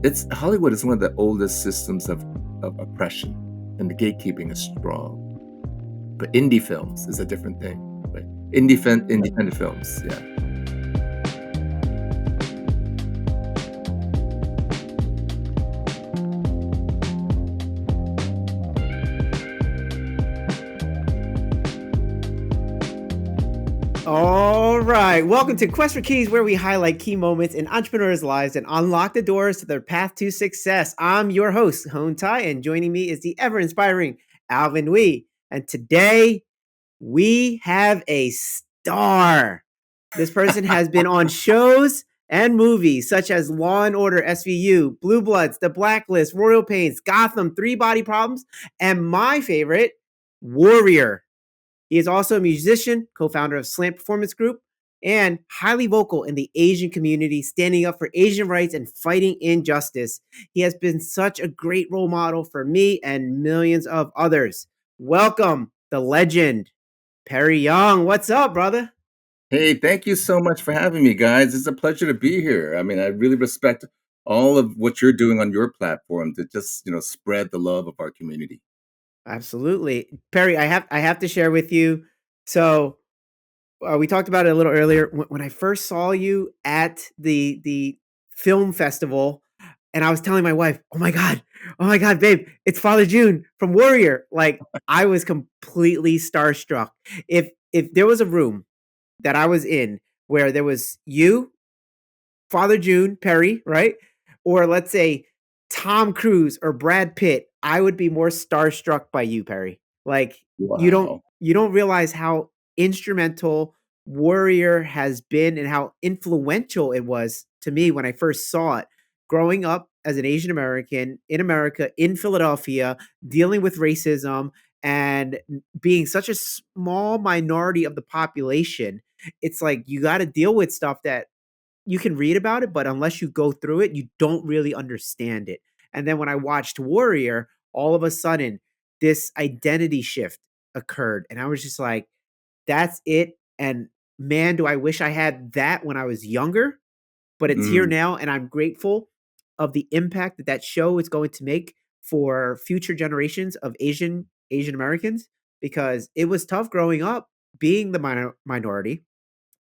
it's Hollywood is one of the oldest systems of oppression, and the gatekeeping is strong. But indie films is a different thing, right? Independent films, yeah. All right. Welcome to Quest for Keys, where we highlight key moments in entrepreneurs' lives and unlock the doors to their path to success. I'm your host, Hoan Tai, and joining me is the ever inspiring Alvin Wee. And today we have a star. This person has been on shows and movies such as Law and Order SVU, Blue Bloods, The Blacklist, Royal Pains, Gotham, Three Body Problems, and my favorite, Warrior. He is also a musician, co-founder of Slant Performance Group, and highly vocal in the Asian community, standing up for Asian rights and fighting injustice. He has been such a great role model for me and millions of others. Welcome, the legend, Perry Young. What's up, brother? Hey, thank you so much for having me, guys. It's a pleasure to be here. I mean, I really respect all of what you're doing on your platform to just, spread the love of our community. Absolutely. Perry, I have to share with you. So we talked about it a little earlier. When I first saw you at the film festival, and I was telling my wife, oh my god, babe, it's Father Jun from Warrior." Like I was completely starstruck. If there was a room that I was in where there was you, Father Jun, Perry, right? Or let's say Tom Cruise or Brad Pitt, I would be more starstruck by you, Perry. Like Wow. you don't realize how instrumental Warrior has been and how influential it was to me when I first saw it. Growing up as an Asian American in America, in Philadelphia, dealing with racism and being such a small minority of the population, it's like you got to deal with stuff that you can read about it, but unless you go through it, you don't really understand it. And then when I watched Warrior, all of a sudden, this identity shift occurred. And I was just like, that's it. And man, do I wish I had that when I was younger, but it's here Mm, now. And I'm grateful of the impact that that show is going to make for future generations of Asian Americans, because it was tough growing up being the minority,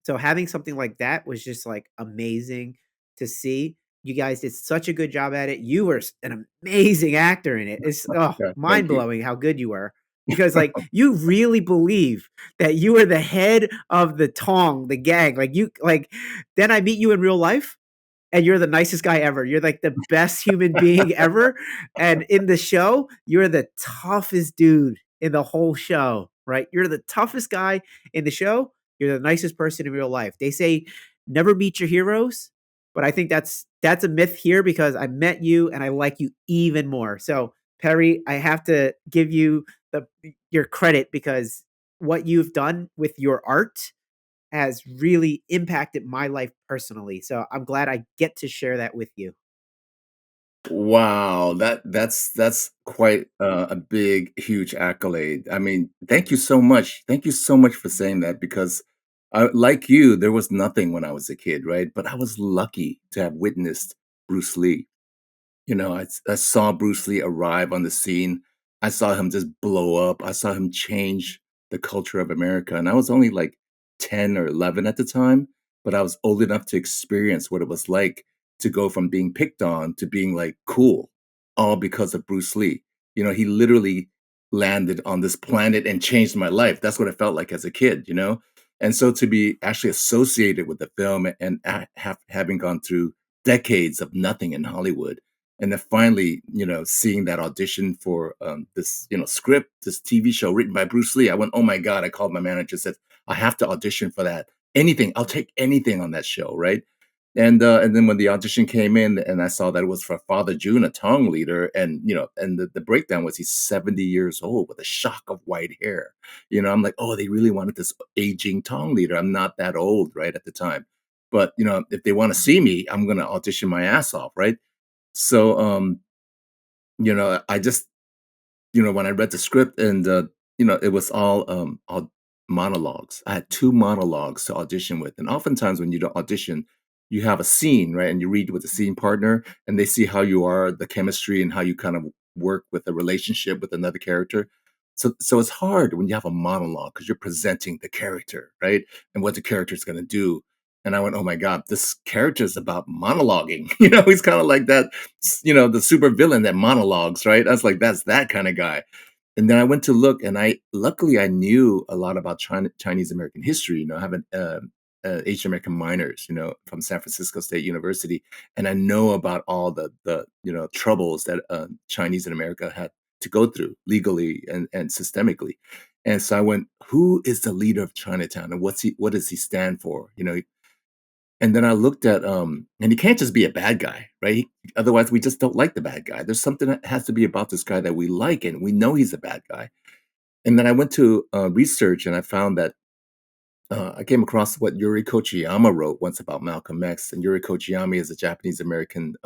so having something like that was just like amazing to see. You guys did such a good job at it. You were an amazing actor in it. It's yeah, mind thank you. blowing how good you were, because like you really believe that you were the head of the Tong, the gang. Like you like then I meet you in real life and you're the nicest guy ever. You're like the best human being ever. And in the show, you're the toughest dude in the whole show, right? You're the toughest guy in the show. You're the nicest person in real life. They say never meet your heroes, but I think that's a myth here because I met you and I like you even more. So, Perry, I have to give you the your credit because what you've done with your art has really impacted my life personally. So I'm glad I get to share that with you. Wow, that's quite a big, huge accolade. I mean, thank you so much. Thank you so much for saying that because, like you, there was nothing when I was a kid, right? But I was lucky to have witnessed Bruce Lee. I saw Bruce Lee arrive on the scene. I saw him just blow up. I saw him change the culture of America. And I was only like 10 or 11 at the time, but I was old enough to experience what it was like to go from being picked on to being like cool, all because of Bruce Lee. He literally landed on this planet and changed my life. That's what it felt like as a kid. And so to be actually associated with the film and having gone through decades of nothing in Hollywood, and then finally, seeing that audition for this, script, this TV show written by Bruce Lee, I went, "Oh my god!" I called my manager, said, "I have to audition for that. Anything, I'll take anything on that show, right?" And then when the audition came in, and I saw that it was for Father Jun, a Tong leader, and the breakdown was he's 70 years old with a shock of white hair. I'm like, "Oh, they really wanted this aging Tong leader. I'm not that old, right, at the time." But if they want to see me, I'm gonna audition my ass off, right? So, I just, when I read the script and, it was all monologues. I had two monologues to audition with. And oftentimes when you don't audition, you have a scene, right? And you read with the scene partner, and they see how you are, the chemistry, and how you kind of work with a relationship with another character. So it's hard when you have a monologue because you're presenting the character, right? And what the character is going to do. And I went, oh my God, this character is about monologuing. He's kind of like that, the super villain that monologues, right? I was like, that's that kind of guy. And then I went to look, and I luckily I knew a lot about Chinese American history. I have an Asian American minors, from San Francisco State University, and I know about all the troubles that Chinese in America had to go through legally and systemically. And so I went, who is the leader of Chinatown, and what does he stand for? And then I looked at, and he can't just be a bad guy, right? Otherwise, we just don't like the bad guy. There's something that has to be about this guy that we like, and we know he's a bad guy. And then I went to research, and I found that I came across what Yuri Kochiyama wrote once about Malcolm X. And Yuri Kochiyama is a Japanese American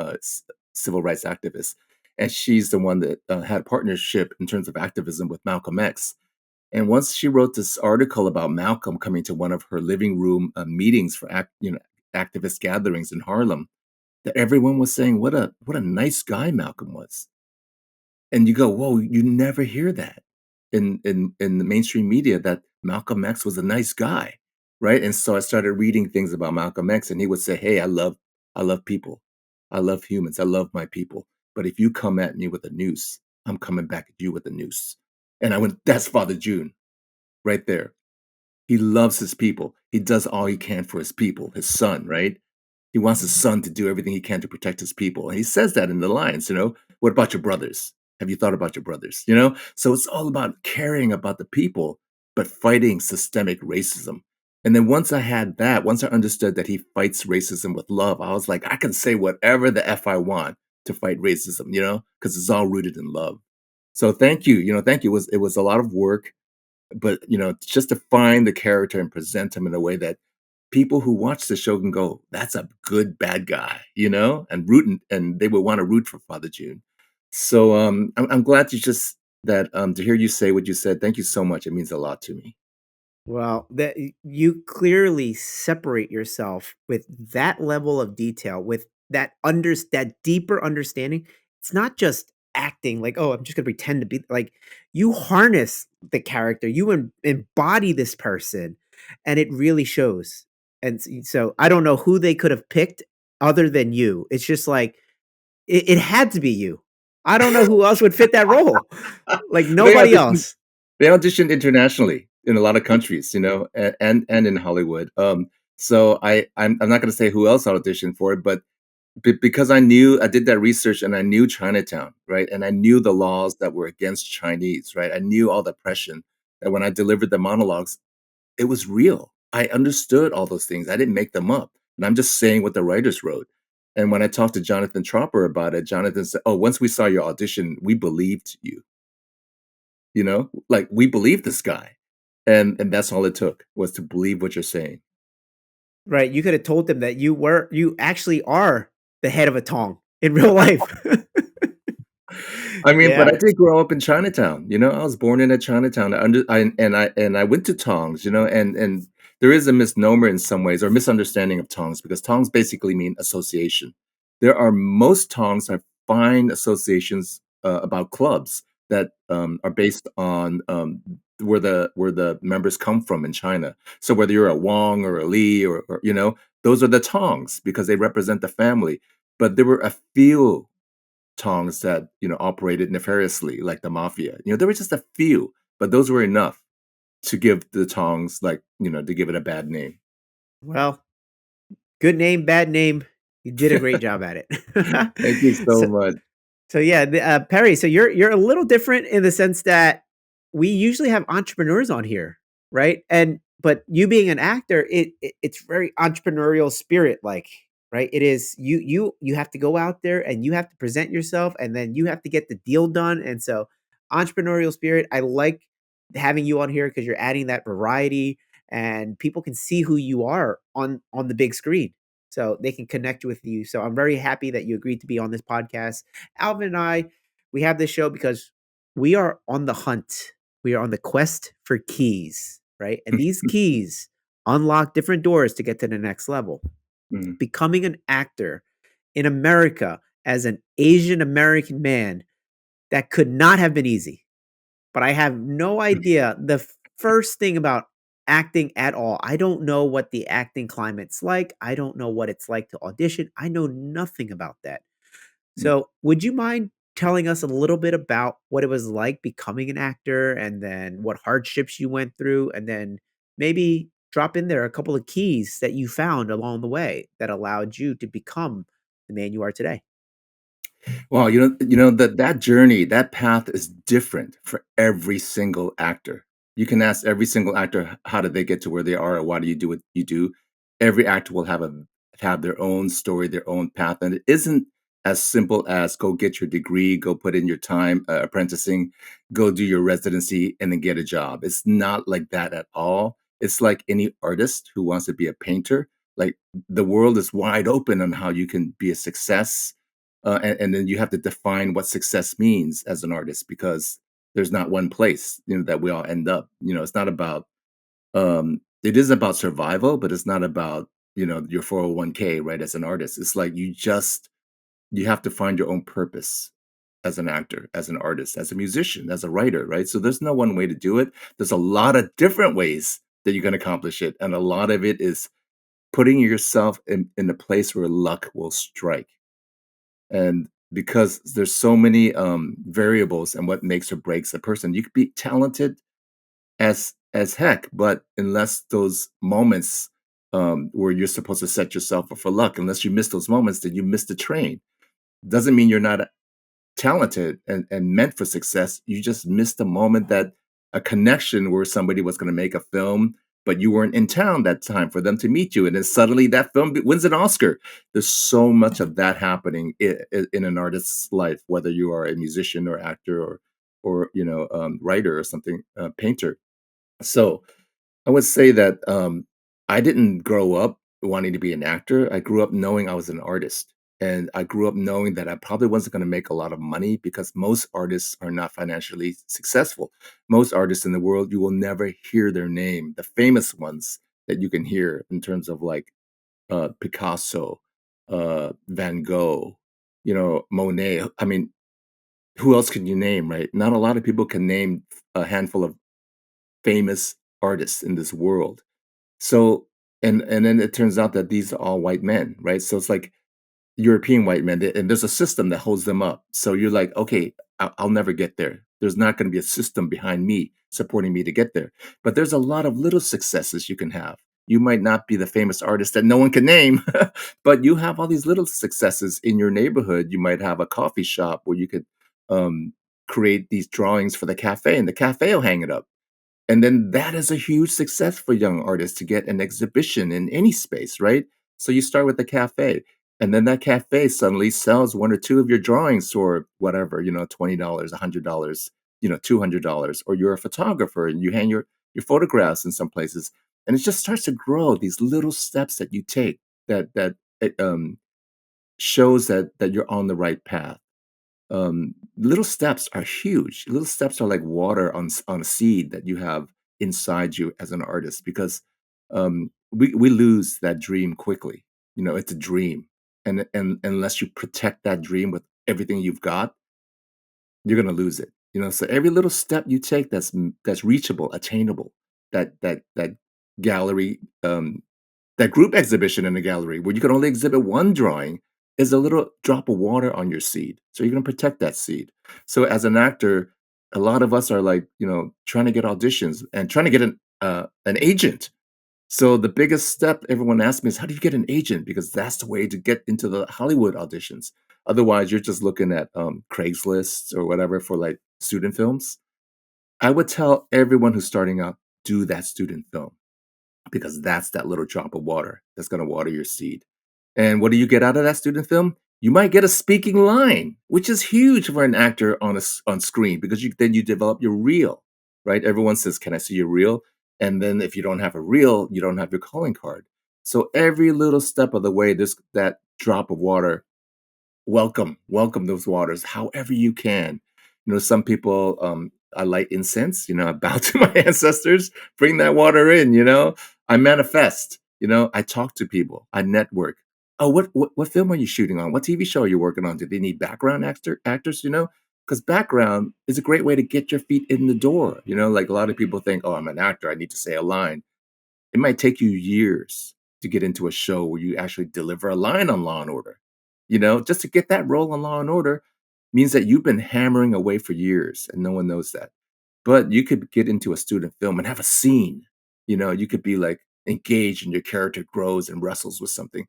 civil rights activist, and she's the one that had partnership in terms of activism with Malcolm X. And once she wrote this article about Malcolm coming to one of her living room meetings for activist gatherings in Harlem, that everyone was saying what a nice guy Malcolm was. And you go, whoa, you never hear that in the mainstream media, that Malcolm X was a nice guy, right? And so I started reading things about Malcolm X, and he would say, hey, I love people, I love humans, I love my people. But if you come at me with a noose, I'm coming back at you with a noose. And I went, that's Father June right there. He loves his people. He does all he can for his people, his son, right? He wants his son to do everything he can to protect his people. And he says that in the lines. What about your brothers? Have you thought about your brothers? So it's all about caring about the people, but fighting systemic racism. And then once I understood that he fights racism with love, I was like, I can say whatever the F I want to fight racism, because it's all rooted in love. So thank you. Thank you. It was a lot of work, but just to find the character and present him in a way that people who watch the show can go, that's a good bad guy, and they would want to root for Father June. So I'm glad to hear you say what you said. Thank you so much. It means a lot to me. Well, that you clearly separate yourself with that level of detail, with that deeper understanding. It's not just acting like, oh, I'm just gonna pretend to be like, you harness the character, you embody this person, and it really shows. And so I don't know who they could have picked other than you. It's just like it had to be you. I don't know who else would fit that role. Like they nobody auditioned else. they auditioned internationally in a lot of countries, and in Hollywood. So I'm not going to say who else auditioned for it, but because I did that research, and I knew Chinatown, right? And I knew the laws that were against Chinese, right? I knew all the oppression, that when I delivered the monologues, it was real. I understood all those things. I didn't make them up. And I'm just saying what the writers wrote. And when I talked to Jonathan Tropper about it, Jonathan said, oh, once we saw your audition, we believed you, like we believed this guy. And that's all it took, was to believe what you're saying. Right, you coulda told them that you actually are the head of a tong in real life. I mean, but I Yeah. did grow up in Chinatown. I was born in a Chinatown. I went to Tongs, and there is a misnomer in some ways, or misunderstanding of Tongs, because Tongs basically mean association. Most Tongs are fine associations about clubs that are based on where the members come from in China. So whether you're a Wong or a Li, or those are the Tongs because they represent the family. But there were a few tongs that operated nefariously, like the mafia. There were just a few, but those were enough to give the tongs, to give it a bad name. Well, good name, bad name, you did a great job at it. Thank you so So much. So yeah, Perry. So you're a little different in the sense that we usually have entrepreneurs on here, right? And but you being an actor, it's very entrepreneurial spirit, like right. It is you have to go out there and you have to present yourself, and then you have to get the deal done. And so entrepreneurial spirit. I like having you on here because you're adding that variety, and people can see who you are on the big screen so they can connect with you. So I'm very happy that you agreed to be on this podcast. Alvin and I, we have this show because we are on the hunt. We are on the quest for keys, right? And these keys unlock different doors to get to the next level. Mhm. Becoming an actor in America as an Asian American man, that could not have been easy. But I have no idea the first thing about acting at all. I don't know what the acting climate's like. I don't know what it's like to audition. I know nothing about that. Mm. So, would you mind telling us a little bit about what it was like becoming an actor and then what hardships you went through and then maybe drop in there a couple of keys that you found along the way that allowed you to become the man you are today? Well, that journey, that path is different for every single actor. You can ask every single actor, how did they get to where they are, or why do you do what you do? Every actor will have their own story, their own path, and it isn't as simple as go get your degree, go put in your time apprenticing, go do your residency, and then get a job. It's not like that at all. It's like any artist who wants to be a painter. Like, the world is wide open on how you can be a success, and then you have to define what success means as an artist, because there's not one place, that we all end up. It's not about, it is about survival, but it's not about, your 401k, right? As an artist, it's like you have to find your own purpose as an actor, as an artist, as a musician, as a writer, right? So there's no one way to do it. There's a lot of different ways that you can accomplish it, and a lot of it is putting yourself in a place where luck will strike. And because there's so many variables and what makes or breaks a person, you could be talented as heck, but unless those moments, where you're supposed to set yourself up for luck, unless you miss those moments, then you miss the train. Doesn't mean you're not talented and meant for success. You just missed a moment, that a connection where somebody was going to make a film, but you weren't in town that time for them to meet you. And then suddenly that film wins an Oscar. There's so much of that happening in an artist's life, whether you are a musician or actor, or writer or something, painter. So I would say that, I didn't grow up wanting to be an actor. I grew up knowing I was an artist, and I grew up knowing that I probably wasn't gonna make a lot of money, because most artists are not financially successful. Most artists in the world, you will never hear their name. The famous ones that you can hear in terms of, like, Picasso, Van Gogh, Monet. I mean, who else can you name, right? Not a lot of people can name a handful of famous artists in this world. So, and then it turns out that these are all white men, right? So it's like European white men, and there's a system that holds them up. So you're like, okay, I'll never get there. There's not going to be a system behind me supporting me to get there. But there's a lot of little successes you can have. You might not be the famous artist that no one can name, but you have all these little successes in your neighborhood. You might have a coffee shop where you could, um, create these drawings for the cafe, and the cafe will hang it up, and then that is a huge success for young artists to get an exhibition in any space, right? So you start with the cafe, and then that cafe suddenly sells one or two of your drawings for whatever, $20, $100, $200, or you're a photographer and you hang your photographs in some places, and it just starts to grow. These little steps that you take, that shows that you're on the right path. Little steps are huge. Little steps are like water on a seed that you have inside you as an artist, because we lose that dream quickly. It's a dream, and unless you protect that dream with everything you've got, you're gonna lose it. So every little step you take that's reachable, attainable, that gallery, that group exhibition in a gallery where you can only exhibit one drawing, is a little drop of water on your seed. So you're gonna protect that seed. So as an actor, a lot of us are like, trying to get auditions and trying to get an agent. So the biggest step everyone asks me is, how do you get an agent? Because that's the way to get into the Hollywood auditions. Otherwise, you're just looking at Craigslist or whatever for like student films. I would tell everyone who's starting out, do that student film, because that's that little drop of water that's going to water your seed. And what do you get out of that student film? You might get a speaking line, which is huge for an actor on screen, because then you develop your reel, right? Everyone says, "Can I see your reel?" And then if you don't have a reel, you don't have your calling card. So every little step of the way, this that drop of water, welcome those waters however you can. Some people, I light incense, I bow to my ancestors, bring that water in. I manifest. I talk to people, I network. Oh, what film are you shooting on? What TV show are you working on? Do they need background actors? Because background is a great way to get your feet in the door. Like a lot of people think, oh, I'm an actor, I need to say a line. It might take you years to get into a show where you actually deliver a line on Law& and Order. Just to get that role on Law& and Order means that you've been hammering away for years, and no one knows that. But you could get into a student film and have a scene. You could be, like, engaged and your character grows and wrestles with something,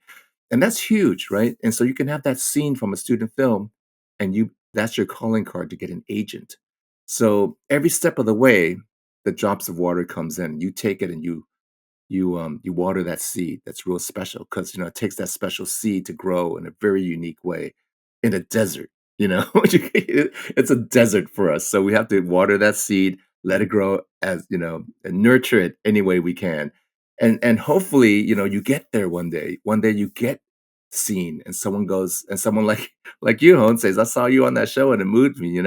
and that's huge, right? And so you can have that scene from a student film, and that's your calling card to get an agent. So every step of the way, the drops of water comes in. You take it and you water that seed that's real special because it takes that special seed to grow in a very unique way in a desert. It's a desert for us, so we have to water that seed, let it grow, as and nurture it any way we can. And hopefully, you get there one day you get seen, and someone goes, and someone like you, Hone, says, I saw you on that show and it moved me.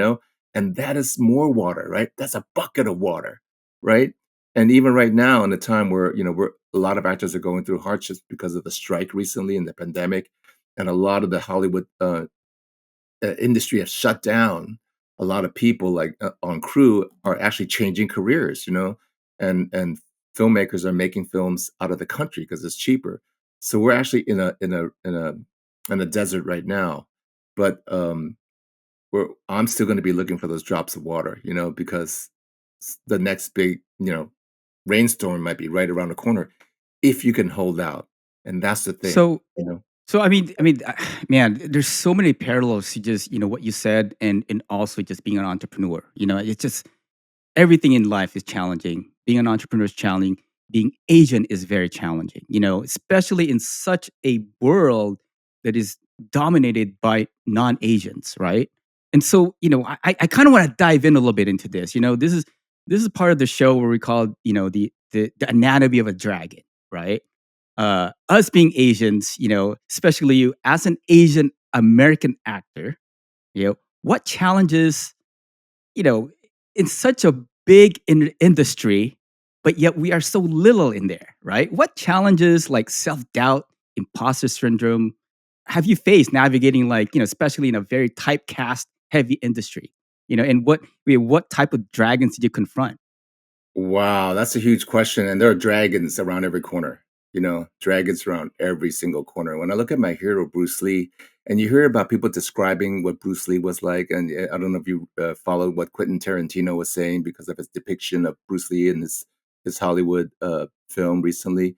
And that is more water, right? That's a bucket of water, right? And even right now, in a time where a lot of actors are going through hardships because of the strike recently and the pandemic, and a lot of the Hollywood industry has shut down. A lot of people, like on crew, are actually changing careers. And filmmakers are making films out of the country because it's cheaper. So we're actually in a desert right now, but I'm still going to be looking for those drops of water. Because the next big rainstorm might be right around the corner if you can hold out, and that's the thing, So you know? man, there's so many parallels to just what you said, and also just being an entrepreneur. It's just everything in life is challenging. Being an entrepreneur is challenging. Being Asian is very challenging. Especially in such a world that is dominated by non-Asians, right? And so, I kind of want to dive in a little bit into this. This is part of the show where we call the anatomy of a dragon, right? Us being Asians, especially you as an Asian American actor, what challenges, you know, in such a big industry, but yet we are so little in there, right? What challenges like self doubt, imposter syndrome have you faced navigating, like, especially in a very typecast heavy industry? And what type of dragons did you confront? Wow, that's a huge question, and there are dragons around every corner, dragons around every single corner. When I look at my hero, Bruce Lee, and you hear about people describing what Bruce Lee was like, and I don't know if you followed what Quentin Tarantino was saying because of his depiction of Bruce Lee in his Hollywood film recently,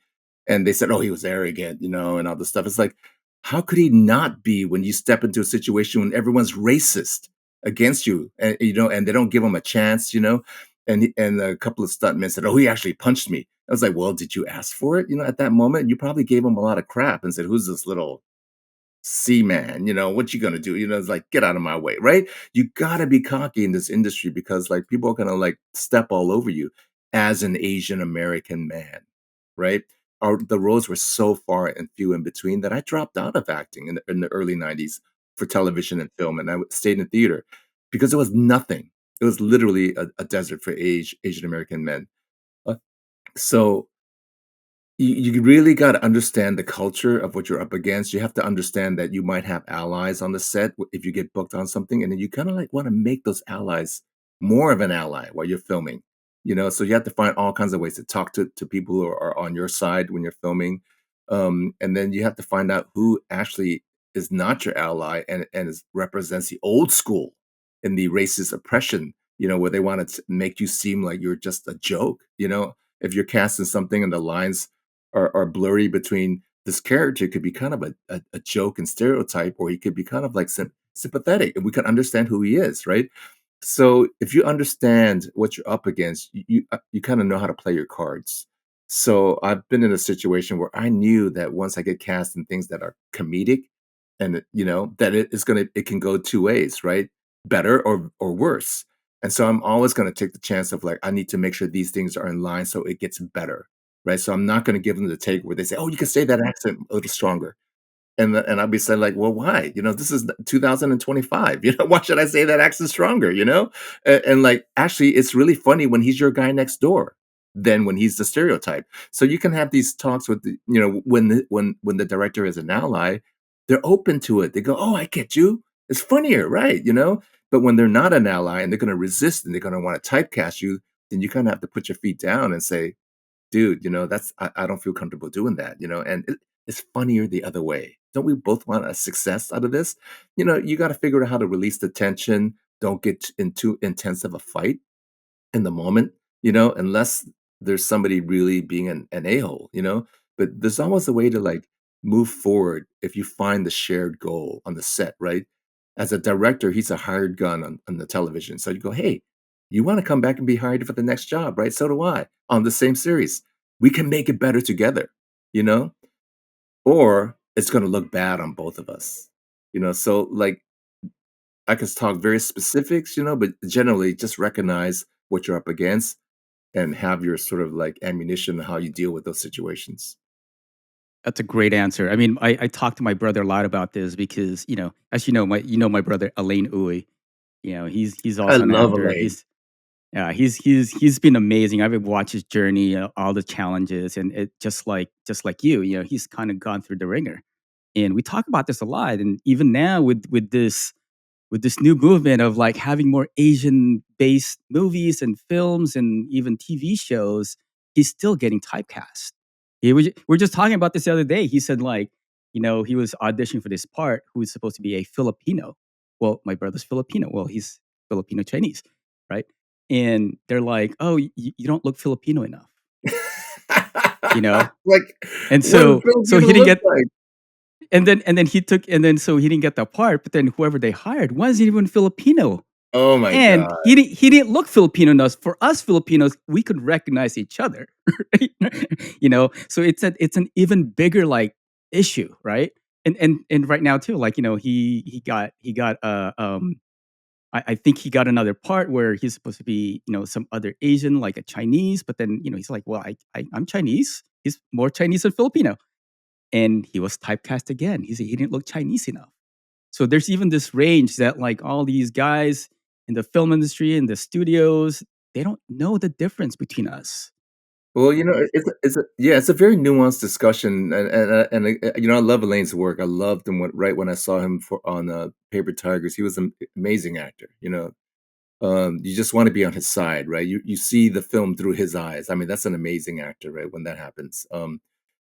and they said, "Oh, he was arrogant," and all this stuff. It's like, how could he not be when you step into a situation when everyone's racist against you, and they don't give him a chance, and a couple of stuntmen said, "Oh, he actually punched me." I was like, "Well, did you ask for it?" At that moment, you probably gave him a lot of crap and said, "Who's this little C-man? What you gonna do?" It's like, "Get out of my way," right? You gotta be cocky in this industry because, like, people are gonna, like, step all over you as an Asian American man, right? The roads were so far and few in between that I dropped out of acting in the early '90s for television and film, and I stayed in theater because there was nothing. It was literally a desert for Asian American men. Uh, so you really gotta understand the culture of what you're up against. You have to understand that you might have allies on the set if you get booked on something, and then you kinda, like, wanna make those allies more of an ally while you're filming, So you have to find all kinds of ways to talk to people who are on your side when you're filming, and then you have to find out who actually is not your ally and represents the old school in the racist oppression, where they wanna make you seem like you're just a joke, If you're casting something and the lines are blurry between this character could be kind of a joke and stereotype, or he could be kind of like sympathetic, and we can understand who he is, right? So if you understand what you're up against, you kind of know how to play your cards. So I've been in a situation where I knew that once I get cast in things that are comedic, and that it can go two ways, right? Better or worse. And so I'm always going to take the chance of, like, I need to make sure these things are in line so it gets better, right? So I'm not gonna give them the take where they say, "Oh, you can say that accent a little stronger." And I'll be saying like, "Well, why? This is 2025, why should I say that accent stronger?" And, like, actually, it's really funny when he's your guy next door. than when he's the stereotype. So you can have these talks with the, you know, when the director is an ally, they're open to it. They go, "Oh, I get you. It's funnier, right?" You know. But when they're not an ally and they're going to resist and they're going to want to typecast you, then you kind of have to put your feet down and say, "Dude, you know, that's I don't feel comfortable doing that." You know, and it's funnier the other way. Don't we both want a success out of this? You know, you got to figure out how to release the tension. Don't get into intense of a fight in the moment, you know, unless there's somebody really being an a-hole, you know? But there's always a way to, like, move forward if you find the shared goal on the set, right? As a director, he's a hired gun on the television. So you go, "Hey, you wanna come back and be hired for the next job, right? So do I, on the same series. We can make it better together," you know? Or it's gonna look bad on both of us, you know? So, like, I could talk very specifics, you know, but generally just recognize what you're up against and have your sort of like ammunition on how you deal with those situations. That's a great answer. I mean, I talk to my brother a lot about this because, as my brother Alain Uy. He's I also an love actor. Elaine. He's been amazing. I've watched his journey, all the challenges, and it just like he's kind of gone through the ringer. And we talk about this a lot. And even now with this new movement of like having more Asian based movies and films and even TV shows, he's still getting typecast. We're just talking about this the other day. He said like, he was auditioning for this part who is supposed to be a Filipino. Well, my brother's Filipino. Well, he's Filipino Chinese, right? And they're like, "Oh, you don't look Filipino enough," you know. Like, And what does so so Filipino he didn't look get like? and then so he didn't get the part. But then whoever they hired wasn't even Filipino. Oh my And god. he didn't look Filipino enough. For us Filipinos, we could recognize each other, right? So it's an even bigger like issue, right? And right now too, like I think he got another part where he's supposed to be some other Asian like a Chinese, but then he's like, well, I'm Chinese. He's more Chinese than Filipino, and he was typecast again. He didn't look Chinese enough. So there's even this range that like all these guys in the film industry and the studios, they don't know the difference between us. Well, you know, it's a yeah, it's a very nuanced discussion, and you know, I love Elaine's work. I loved him right when I saw him on Paper Tigers. He was an amazing actor. You know, you just want to be on his side, right? You see the film through his eyes. I mean, that's an amazing actor, right? When that happens.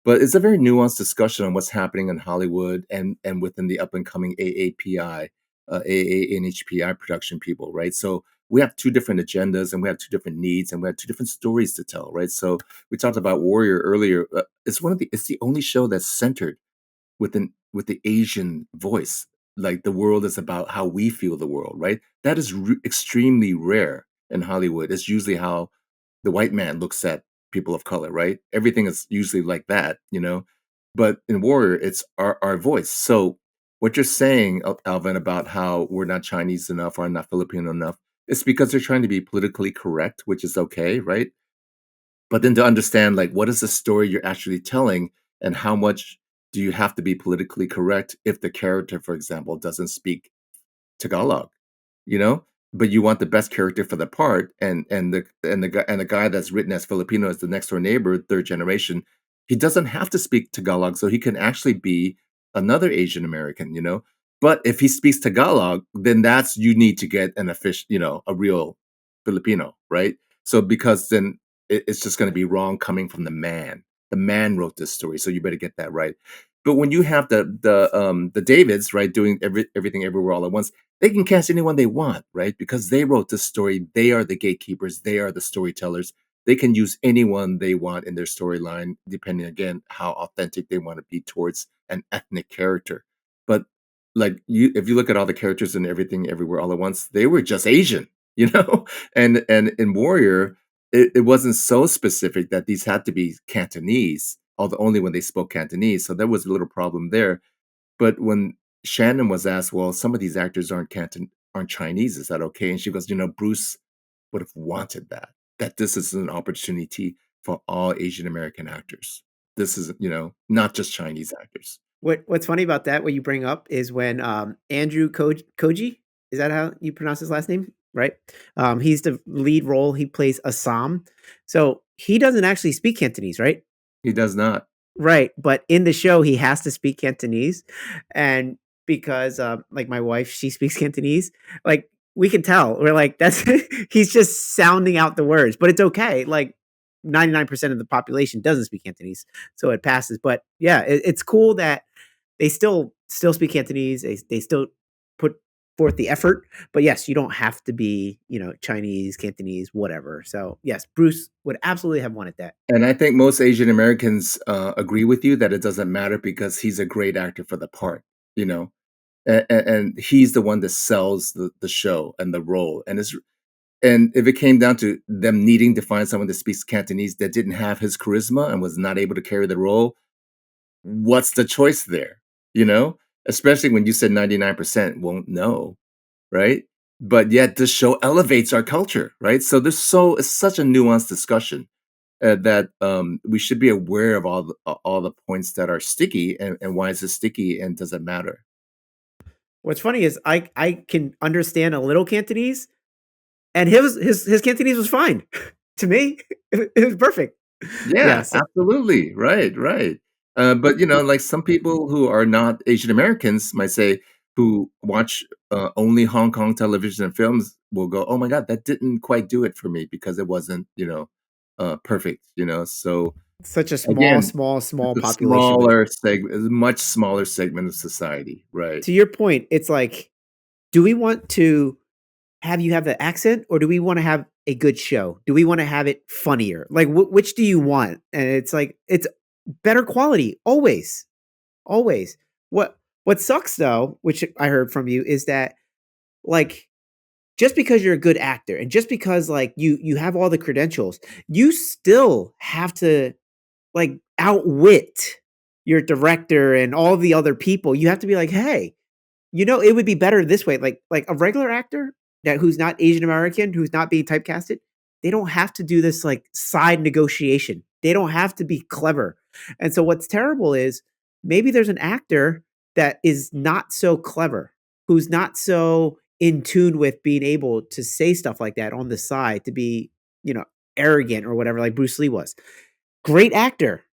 But it's a very nuanced discussion on what's happening in Hollywood and within the up and coming AAPI, AANHPI production people, right? So we have two different agendas and we have two different needs and we have two different stories to tell, right? So we talked about Warrior earlier. It's the only show that's centered with the Asian voice. Like the world is about how we feel the world, right? That is extremely rare in Hollywood. It's usually how the white man looks at people of color, right? Everything is usually like that, you know. But in Warrior, it's our voice. So what you're saying, Alvin, about how we're not Chinese enough or not Filipino enough, it's because they're trying to be politically correct, which is okay, right? But then to understand, like, what is the story you're actually telling, and how much do you have to be politically correct if the character, for example, doesn't speak Tagalog, you know? But you want the best character for the part, and the guy that's written as Filipino as the next door neighbor, third generation, he doesn't have to speak Tagalog, so he can actually be another Asian American, you know? But if he speaks Tagalog, then that's you need to get an official, you know, a real Filipino, right? So because then it's just going to be wrong coming from the man. The man wrote this story, so you better get that right. But when you have the Davids, right, doing everything everywhere all at once, they can cast anyone they want, right? Because they wrote this story. They are the gatekeepers. They are the storytellers. They can use anyone they want in their storyline, depending again how authentic they want to be towards an ethnic character. But like if you look at all the characters and everything everywhere all at once, they were just Asian, you know. And in Warrior, it wasn't so specific that these had to be Cantonese, although only when they spoke Cantonese. So there was a little problem there. But when Shannon was asked, "Well, some of these actors aren't Chinese. Is that okay?" And she goes, "You know, Bruce would have wanted that. That this is an opportunity for all Asian American actors. This is, you know, not just Chinese actors." What's funny about that, what you bring up is when, Andrew Koji, is that how you pronounce his last name? right? He's the lead role. He plays Assam, so he doesn't actually speak Cantonese, right? He does not. Right, but in the show, he has to speak Cantonese, and because, like, my wife, she speaks Cantonese, like, we can tell. We're like, "That's" he's just sounding out the words, but it's okay, like, 99% of the population doesn't speak Cantonese, so it passes, but, yeah, it's cool that they still speak Cantonese, they still put forth the effort, but, yes, you don't have to be, Chinese, Cantonese, whatever, so, yes, Bruce would absolutely have wanted that. And I think most Asian Americans, agree with you that it doesn't matter because he's a great actor for the part, you know? And he's the one that sells the show and the role, and if it came down to them needing to find someone that speaks Cantonese that didn't have his charisma and was not able to carry the role, what's the choice there, you know? Especially when you said 99% won't know, right? But yet this show elevates our culture, right? So it's such a nuanced discussion, that, we should be aware of all the points that are sticky and why is it sticky and does it matter? What's funny is I can understand a little Cantonese, and his Cantonese was fine. To me, it was perfect. Yeah, Yes. absolutely. Right, right. But, like some people who are not Asian Americans might say, who watch, only Hong Kong television and films will go, "Oh my god, that didn't quite do it for me because it wasn't, perfect," So, Such a small, again, small, it's small a population, but much smaller segment of society, right? to your point, it's like, do we want to have you have the accent, or do we wanna have a good show? Do we wanna have it funnier? Like, which do you want? And it's like, it's better quality, always, always. What sucks though, which I heard from you, is that, like, just because you're a good actor and just because, like, you have all the credentials, you still have to, like, outwit your director and all the other people. You have to be like, "Hey, it would be better this way." Like a regular actor that who's not Asian American, who's not being typecasted, they don't have to do this, like, side negotiation. They don't have to be clever. And so what's terrible is maybe there's an actor that is not so clever, who's not so in tune with being able to say stuff like that on the side, to be, you know, arrogant or whatever, like Bruce Lee was. Great actor,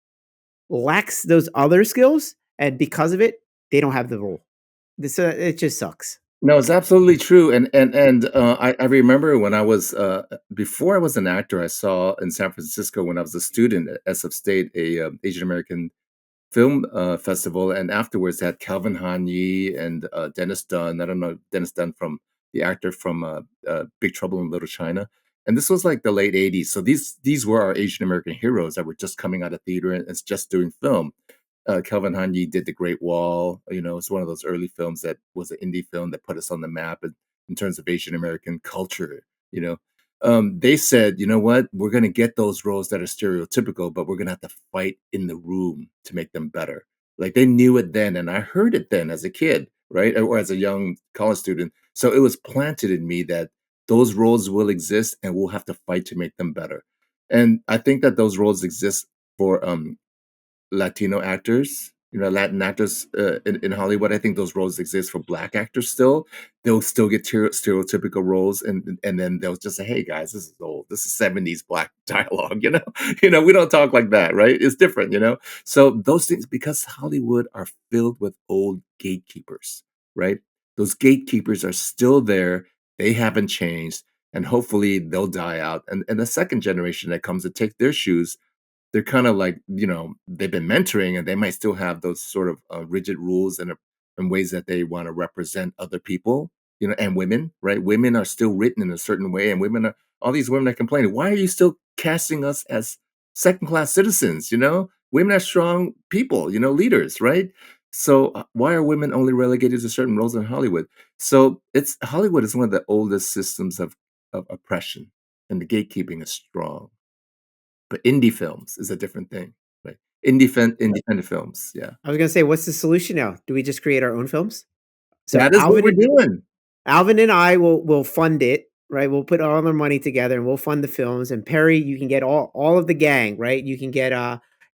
lacks those other skills, and because of it, they don't have the role. It just sucks. No, it's absolutely true, and I remember when I was, before I was an actor, I saw in San Francisco when I was a student at SF State, Asian American film, festival, and afterwards they had Calvin Han and, Dennis Dunn. I don't know Dennis Dunn from the actor from, Big Trouble in Little China, and this was, like, the late '80s, so these were our Asian American heroes that were just coming out of theater and just doing film. Kelvin Hanyi did The Great Wall. It's one of those early films that was an indie film that put us on the map in terms of Asian American culture. You know, they said, you know what, we're going to get those roles that are stereotypical, but we're going to have to fight in the room to make them better. Like they knew it then, and I heard it then as a kid, right, or as a young college student. So it was planted in me that those roles will exist, and we'll have to fight to make them better. And I think that those roles exist for Latino actors, Latin actors, in Hollywood. I think those roles exist for Black actors still. They'll still get stereotypical roles, and then they'll just say, "Hey guys, this is old. This is '70s Black dialogue." We don't talk like that, right? It's different. So those things, because Hollywood are filled with old gatekeepers, right? Those gatekeepers are still there. They haven't changed, and hopefully they'll die out. And the second generation that comes to take their shoes, they're kinda like, they've been mentoring and they might still have those sort of, rigid rules and ways that they wanna represent other people, and women, right? Women are still written in a certain way, and women are all these women are complaining, "Why are you still casting us as second-class citizens?" Women are strong people, leaders, right? So, why are women only relegated to certain roles in Hollywood? So, it's Hollywood is one of the oldest systems of oppression, and the gatekeeping is strong. But indie films is a different thing, right? Independent films, yeah. I was gonna say, what's the solution now? Do we just create our own films? So That is what we're doing. Alvin and I will fund it, right? We'll put all our money together and we'll fund the films. And Perry, you can get all of the gang, right? You can get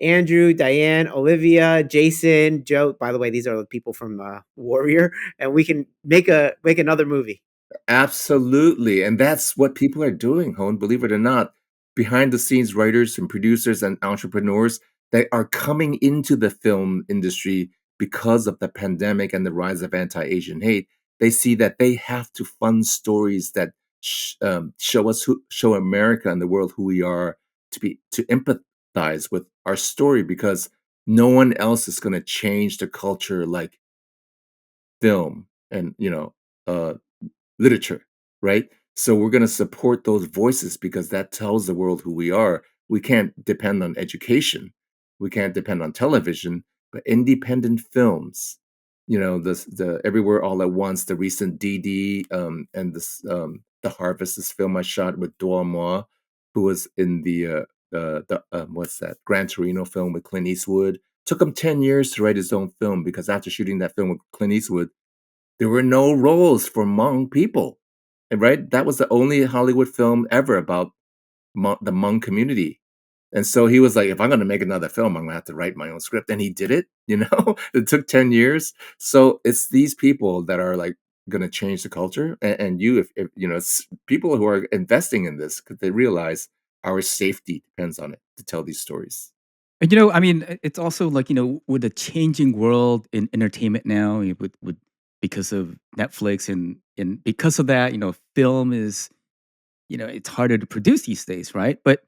Andrew, Diane, Olivia, Jason, Joe. By the way, these are the people from Warrior, and we can make another movie. Absolutely, and that's what people are doing, Hone, believe it or not. Behind the scenes writers and producers and entrepreneurs, they are coming into the film industry because of the pandemic and the rise of anti-Asian hate. They see that they have to fund stories that show America and the world who we are, to empathize with our story, because no one else is going to change the culture like film and uh literature, right? So we're going to support those voices because that tells the world who we are. We can't depend on education. We can't depend on television, but independent films. The Everywhere All at Once, the recent DD, and the Harvest, this film I shot with Dormois, who was in the what's that Gran Torino film with Clint Eastwood. Took him 10 years to write his own film because after shooting that film with Clint Eastwood, there were no roles for Hmong people, right? That was the only Hollywood film ever about the Hmong community, and so he was like, "If I'm gonna make another film, I'm gonna have to write my own script," and he did it, It took 10 years. So it's these people that are, like, gonna change the culture, and you if it's people who are investing in this because they realize our safety depends on it to tell these stories. And, I mean, it's also like, with the changing world in entertainment now, with because of Netflix and because of that, film is, it's harder to produce these days, right? But,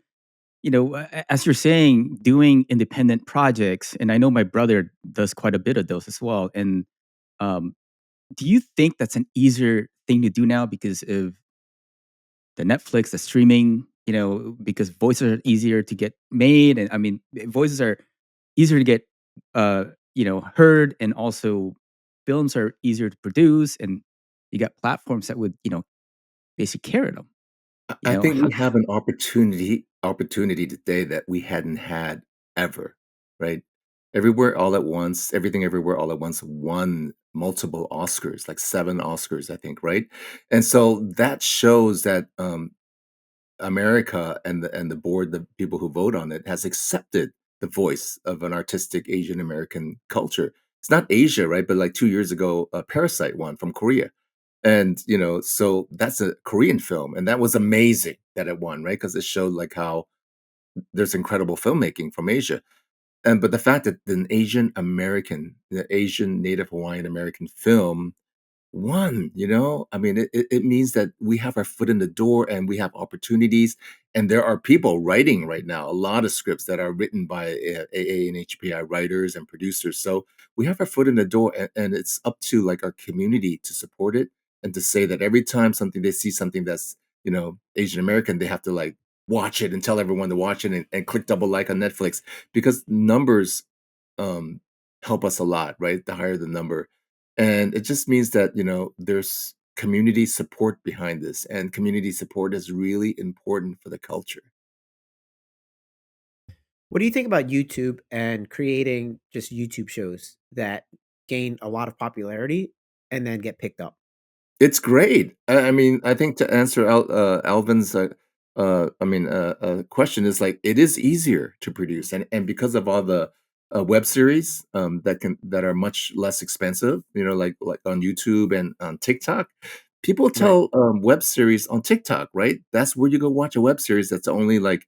as you're saying, doing independent projects, and I know my brother does quite a bit of those as well. And um, do you think that's an easier thing to do now because of the Netflix, the streaming, because voices are easier to get made, and I mean, voices are easier to get, heard, and also films are easier to produce, and you got platforms that would, basically carry them. I think How, we have an opportunity today that we hadn't had ever, right? Everywhere All at Once, Everything Everywhere All at Once won multiple Oscars, like 7 Oscars, I think, right? And so that shows that, America and the board, the people who vote on it, has accepted the voice of an artistic Asian American culture. It's not Asia, right? But like 2 years ago, Parasite won from Korea. And, so that's a Korean film, and that was amazing that it won, right? Because it showed, like, how there's incredible filmmaking from Asia. And but the fact that the Asian Native Hawaiian American film one, I mean, it means that we have our foot in the door and we have opportunities. And there are people writing right now, a lot of scripts that are written by AA and HPI writers and producers. So we have our foot in the door, and it's up to, like, our community to support it and to say that every time they see something that's, Asian American, they have to, like, watch it and tell everyone to watch it, and click double like on Netflix, because numbers um, help us a lot, right? The higher the number. And it just means that, there's community support behind this, and community support is really important for the culture. What do you think about YouTube and creating just YouTube shows that gain a lot of popularity and then get picked up? It's great. I mean, I think to answer Alvin's question is, like, it is easier to produce, and because of all the web series that are much less expensive, like on YouTube and on TikTok. People Right. tell web series on TikTok, right? That's where you go watch a web series that's only like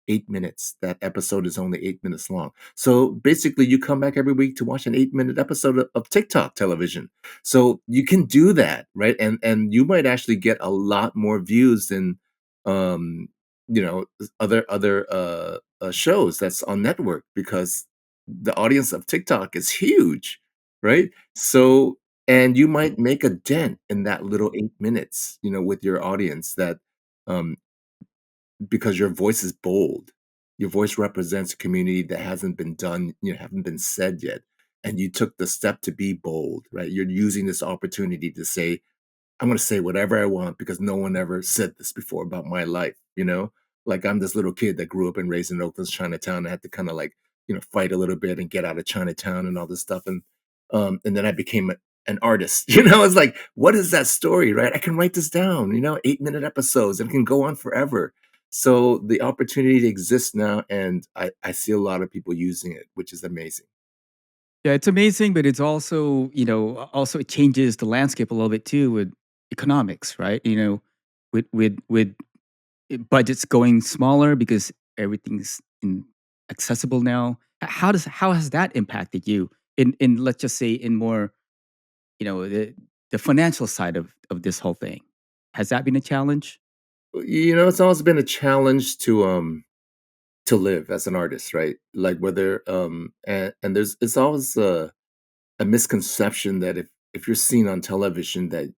8 minutes. That episode is only 8 minutes long. So basically, you come back every week to watch an 8 minute episode of TikTok television. So you can do that, right? And you might actually get a lot more views than, um, other shows that's on network, because the audience of TikTok is huge, right? So, and you might make a dent in that little 8 minutes, with your audience, that um, because your voice is bold. Your voice represents a community that hasn't been done, haven't been said yet. And you took the step to be bold, right? You're using this opportunity to say, I'm gonna say whatever I want because no one ever said this before about my life. Like, I'm this little kid that grew up and raised in Oakland's Chinatown. I had to kind of, like, fight a little bit and get out of Chinatown and all this stuff. And then I became an artist. It's like, what is that story, right? I can write this down, 8 minute episodes, and it can go on forever. So the opportunity exists now, and I see a lot of people using it, which is amazing. yeah, it's amazing, but it's also, also it changes the landscape a little bit too. economics, right? With budgets going smaller because everything's accessible now. How has that impacted you in let's just say in more the financial side of this whole thing? Has that been a challenge? It's always been a challenge to live as an artist, right? Like whether and there's it's always a misconception that if you're seen on television that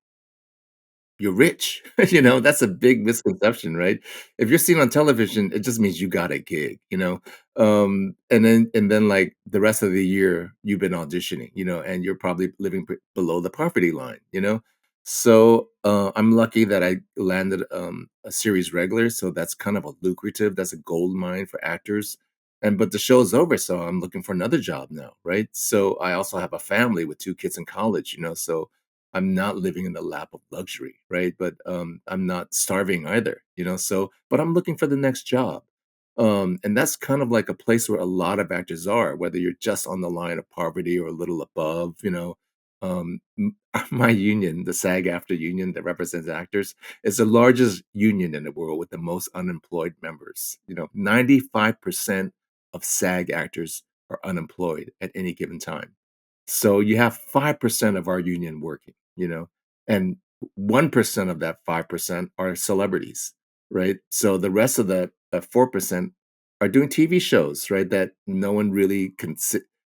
you're rich. That's a big misconception, right? If you're seen on television, it just means you got a gig, and then like the rest of the year you've been auditioning, and you're probably living below the poverty line, So I'm lucky that I landed a series regular, so that's kind of a lucrative, that's a gold mine for actors. And but the show's over, so I'm looking for another job now, right? So I also have a family with two kids in college, so I'm not living in the lap of luxury, right? But I'm not starving either, So, but I'm looking for the next job, and that's kind of like a place where a lot of actors are, whether you're just on the line of poverty or a little above. My union, the SAG-AFTRA union that represents actors, is the largest union in the world with the most unemployed members. 95% of SAG actors are unemployed at any given time. So you have 5% of our union working, and 1% of that 5% are celebrities, right? So the rest of that 4% are doing TV shows, right? That no one really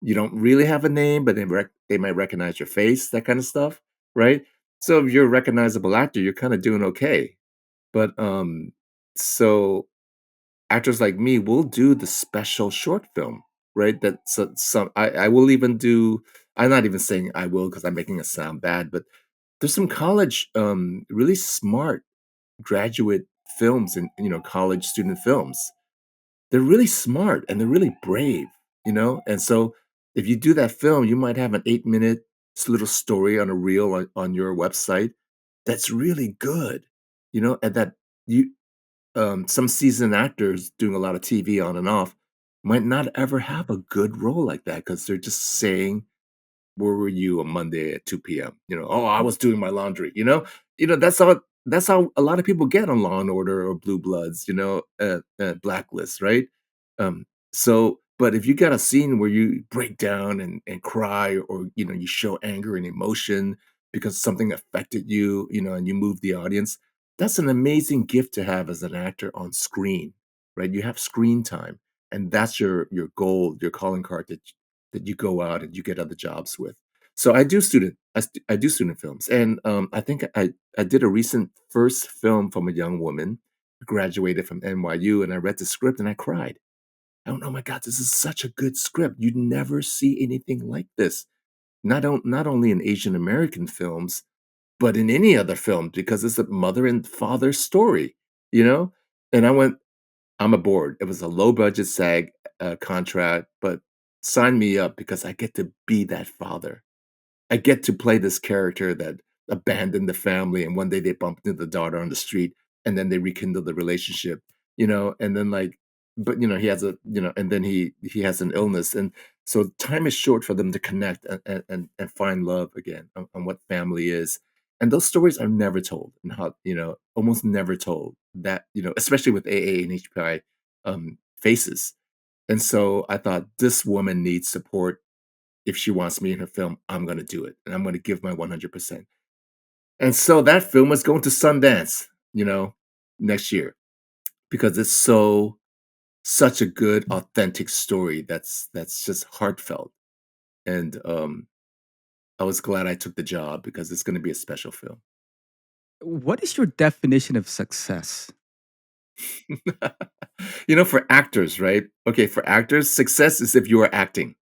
you don't really have a name, but they might recognize your face, that kind of stuff, right? So if you're a recognizable actor, you're kind of doing okay. But so actors like me will do the special short film, right? That some I will even do. I'm not even saying I will because I'm making it sound bad, but there's some college, really smart graduate films and college student films. They're really smart and they're really brave, And so if you do that film, you might have an 8 minute little story on a reel on your website that's really good, and that you some seasoned actors doing a lot of TV on and off might not ever have a good role like that because they're just saying, "Where were you on Monday at 2 p.m.?" "Oh, I was doing my laundry." That's how a lot of people get on Law and Order or Blue Bloods, Blacklist, right? Um, but if you got a scene where you break down and cry, or you show anger and emotion because something affected you, and you move the audience, that's an amazing gift to have as an actor on screen, right? You have screen time, and that's your gold, your calling card that you go out and you get other jobs with. So I do student films, and I think I did a recent first film from a young woman who graduated from NYU, and I read the script and I cried. I don't know, my God, this is such a good script. You'd never see anything like this. Not only in Asian American films, but in any other film because it's a mother and father story, you know? And I went, I'm aboard. It was a low budget SAG contract, but sign me up because I get to be that father. I get to play this character that abandoned the family, and one day they bump into the daughter on the street, and then they rekindle the relationship, and then like, but he has and then he has an illness, and so time is short for them to connect and find love again on what family is, and those stories are never told, and how almost never told that especially with AA and HPI faces, and so I thought this woman needs support. If she wants me in her film, I'm gonna do it, and I'm gonna give my 100%. And so that film is going to Sundance, next year because it's such a good, authentic story that's just heartfelt. And I was glad I took the job because it's gonna be a special film. What is your definition of success? For actors, right? Okay, for actors, success is if you are acting.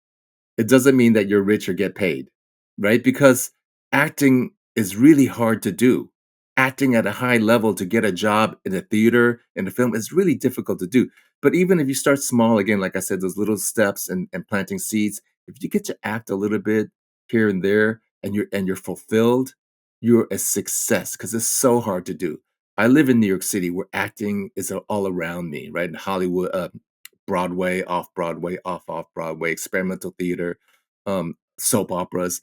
It doesn't mean that you're rich or get paid, right? Because acting is really hard to do. Acting at a high level to get a job in a theater, in a film, is really difficult to do. But even if you start small, again, like I said, those little steps and planting seeds, if you get to act a little bit here and there and you're fulfilled, you're a success because it's so hard to do. I live in New York City where acting is all around me, right? In Hollywood, Broadway, off Broadway, off Broadway, experimental theater, soap operas.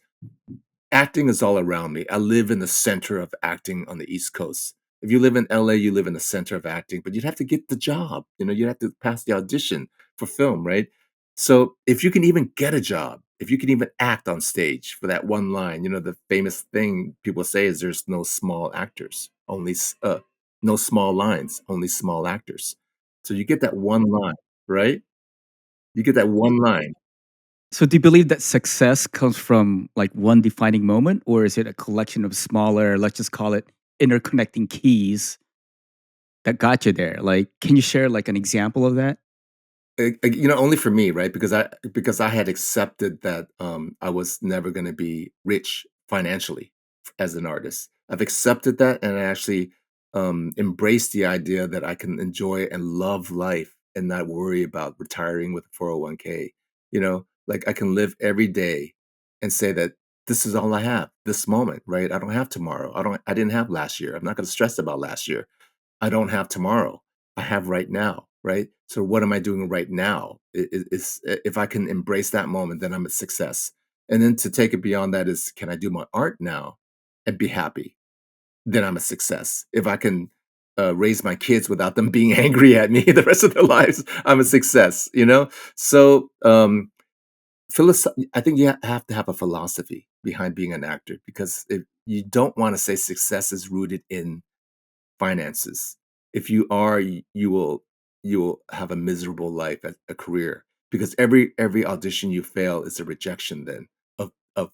acting is all around me. I live in the center of acting on the East Coast. If you live in LA, you live in the center of acting, but you'd have to get the job. You'd have to pass the audition for film, right? So if you can even get a job, if you can even act on stage for that one line, the famous thing people say is there's no small actors, only no small lines, only small actors. So you get that one line, right? You get that one line. So do you believe that success comes from like one defining moment, or is it a collection of smaller, let's just call it interconnecting keys that got you there? Like, can you share like an example of that? Only for me, right? Because I had accepted that I was never going to be rich financially as an artist. I've accepted that, and I actually embraced the idea that I can enjoy and love life and not worry about retiring with a 401k. Like I can live every day and say that this is all I have, this moment, right? I don't have tomorrow. I didn't have last year. I'm not going to stress about last year. I don't have tomorrow. I have right now, right? So what am I doing right now? If I can embrace that moment, then I'm a success. And then to take it beyond that is, can I do my art now and be happy? Then I'm a success. If I can raise my kids without them being angry at me the rest of their lives, I'm a success. So I think you have to have a philosophy behind being an actor because if you don't want to say success is rooted in finances. If you are, you will have a miserable life, a career, because every audition you fail is a rejection then of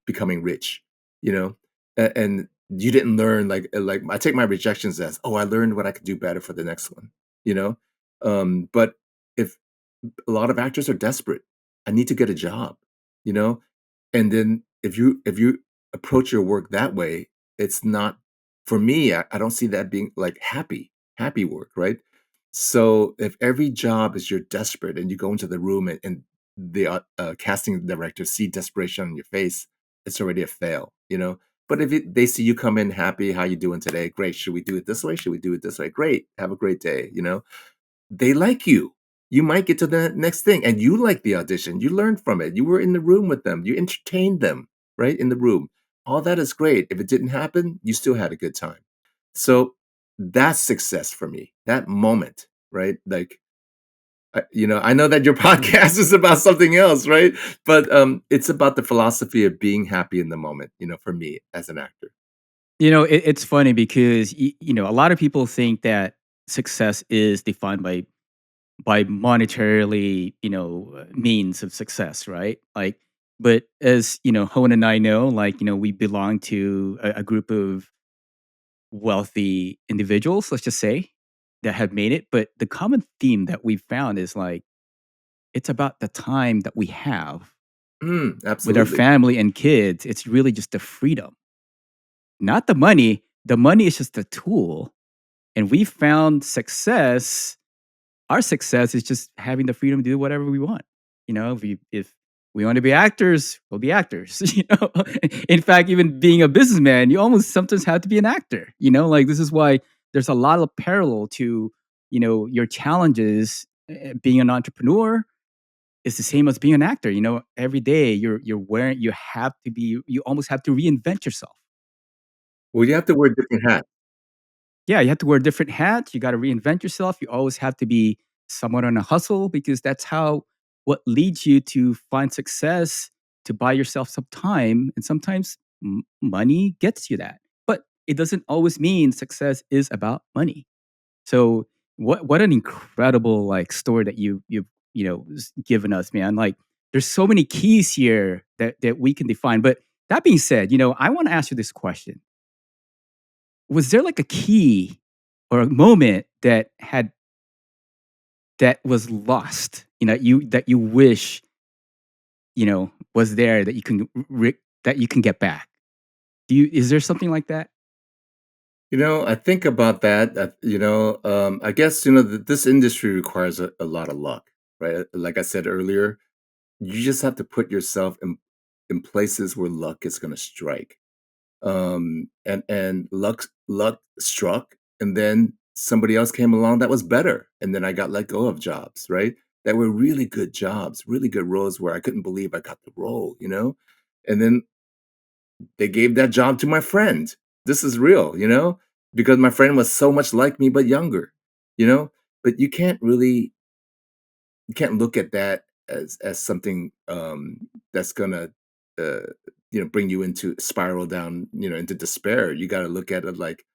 becoming rich, you know? And you didn't learn like I take my rejections as, oh, I learned what I could do better for the next one, you know? But if a lot of actors are desperate, I need to get a job, you know? And then if you approach your work that way, it's not for me, I don't see that being like happy work, right? So if every job is you're desperate and you go into the room and the casting director see desperation on your face, it's already a fail, But if they see you come in happy, how you doing today? Great. Should we do it this way? Should we do it this way? Great. Have a great day. They like you. You might get to the next thing, and you like the audition. You learned from it. You were in the room with them. You entertained them, right, in the room. All that is great. If it didn't happen, you still had a good time. So that's success for me. That moment, right? Like, I know that your podcast is about something else, right? But it's about the philosophy of being happy in the moment. For me as an actor. It's funny because a lot of people think that success is defined by monetarily, means of success, right? Like, but as Hoan and I know, like, we belong to a group of wealthy individuals, let's just say, that have made it. But the common theme that we've found is like it's about the time that we have with our Absolutely. family and kids. It's really just the freedom, not the money. The money is just a tool. And we found success. Our success is just having the freedom to do whatever we want. If we want to be actors, we'll be actors. In fact, even being a businessman, you almost sometimes have to be an actor. Like this is why there's a lot of parallel to your challenges. Being an entrepreneur is the same as being an actor. Every day you're wearing, you almost have to reinvent yourself. Well, you have to wear different hats. Yeah, you have to wear different hats. You got to reinvent yourself. You always have to be somewhat on a hustle because that's how what leads you to find success, to buy yourself some time. And sometimes money gets you that. But it doesn't always mean success is about money. So what an incredible like story that you've given us, man. Like there's so many keys here that we can define. But that being said, I want to ask you this question. Was there like a key or a moment that was lost, that you wish, was there that you can that you can get back? Is there something like that? I think about that. I guess this industry requires a lot of luck, right? Like I said earlier, you just have to put yourself in places where luck is going to strike. And luck struck, and then somebody else came along that was better, and then I got let go of jobs, right? That were really good jobs, really good roles where I couldn't believe I got the role, and then they gave that job to my friend. This is real, because my friend was so much like me but younger, you know? But you can't look at that as something, that's gonna, uh, bring you into spiral down, into despair. You gotta look at it like,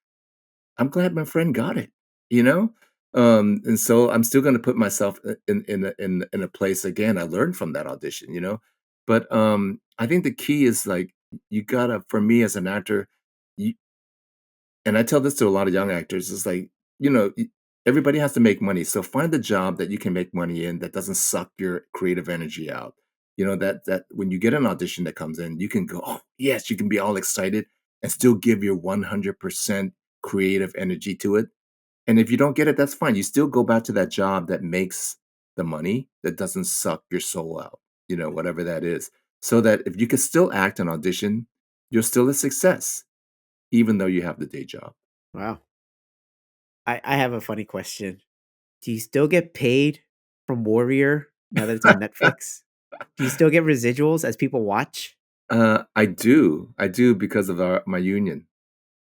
I'm glad my friend got it, you know? And so I'm still gonna put myself in a place again. I learned from that audition. But I think the key is like you gotta, for me as an actor, you, and I tell this to a lot of young actors, is like, everybody has to make money. So find a job that you can make money in that doesn't suck your creative energy out. That when you get an audition that comes in, you can go, oh yes, you can be all excited and still give your 100% creative energy to it. And if you don't get it, that's fine. You still go back to that job that makes the money, that doesn't suck your soul out, whatever that is. So that if you can still act and audition, you're still a success, even though you have the day job. Wow. I have a funny question. Do you still get paid from Warrior now that it's on Netflix? Do you still get residuals as people watch? I do because of my union.